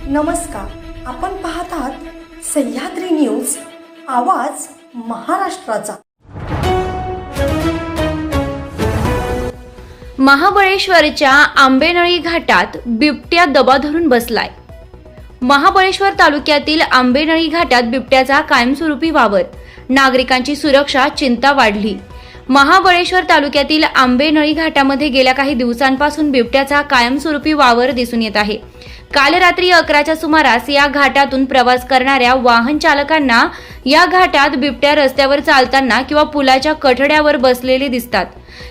नमस्कार, आपण पाहत आहात सह्याद्री न्यूज, आवाज महाराष्ट्राचा। महाबळेश्वरच्या आंबेनळी घाटात बिबट्या दबा धरून बसलाय। महाबळेश्वर तालुक्यातील आंबेनळी घाटात बिबट्याचा कायमस्वरूपी वावर, नागरिकांची सुरक्षा चिंता वाढली। महाबळेश्वर तालुक्यातील आंबेनळी घाटामध्ये गेल्या काही दिवसांपासून बिबट्याचा कायमस्वरूपी वावर दिसून येत आहे। काल रात्री 11च्या सुमारास या घाटातून प्रवास करणाऱ्या वाहन चालकांना या घाटात बिबट्या रस्त्यावर चालताना किंवा पुलाच्या कठड्यावर बसलेले दिसतात,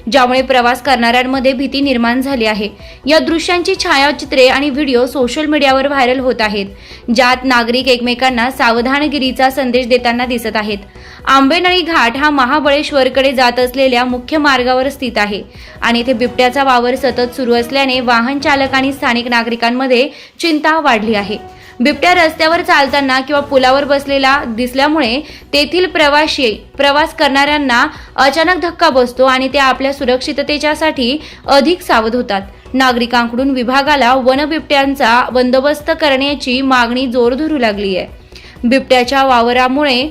ज्यामुळे प्रवास करणाऱ्यांमध्ये भीती निर्माण झाली आहे। या दृश्यांची छायाचित्रे आणि व्हिडिओ सोशल मीडियावर व्हायरल होत आहेत, ज्यात नागरिक एकमेकांना सावधानगिरीचा संदेश देताना दिसत आहेत। आंबेनळी घाट हा महाबळेश्वरकडे जात असलेल्या मुख्य मार्गावर स्थित आहे आणि येथे बिबट्याचा वावर सतत सुरू असल्याने वाहन चालक आणि स्थानिक नागरिकांमध्ये चिंता वाढली आहे। बिबट्या रस्त्यावर चालताना किंवा पुलावर बसलेला दिसल्यामुळे तेथील प्रवास करणाऱ्यांना अचानक धक्का बसतो आणि ते आपल्या सुरक्षिततेच्यासाठी अधिक सावध होतात। नागरिकांकडून विभागाला वनबिबट्यांचा बंदोबस्त करण्याची मागणी जोर धरू लागली आहे। बिबट्याच्या वावरामुळे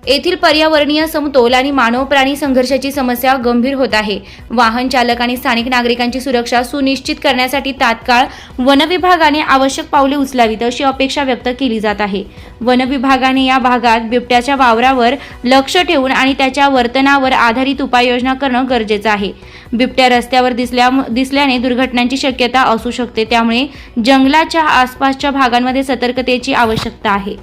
येथील पर्यावरणीय समतोल आणि मानव प्राणी संघर्षाची समस्या गंभीर होत आहे। वाहन चालक आणि स्थानिक नागरिकांची सुरक्षा सुनिश्चित करण्यासाठी तात्काळ वनविभागाने आवश्यक पावले उचलावीत अशी अपेक्षा व्यक्त केली जात आहे। वनविभागाने या भागात बिबट्याच्या वावरावर लक्ष ठेवून आणि त्याच्या वर्तनावर आधारित उपाययोजना करणं गरजेचं आहे। बिबट्या रस्त्यावर दिसल्याने दुर्घटनांची शक्यता असू शकते, त्यामुळे जंगलाच्या आसपासच्या भागांमध्ये सतर्कतेची आवश्यकता आहे।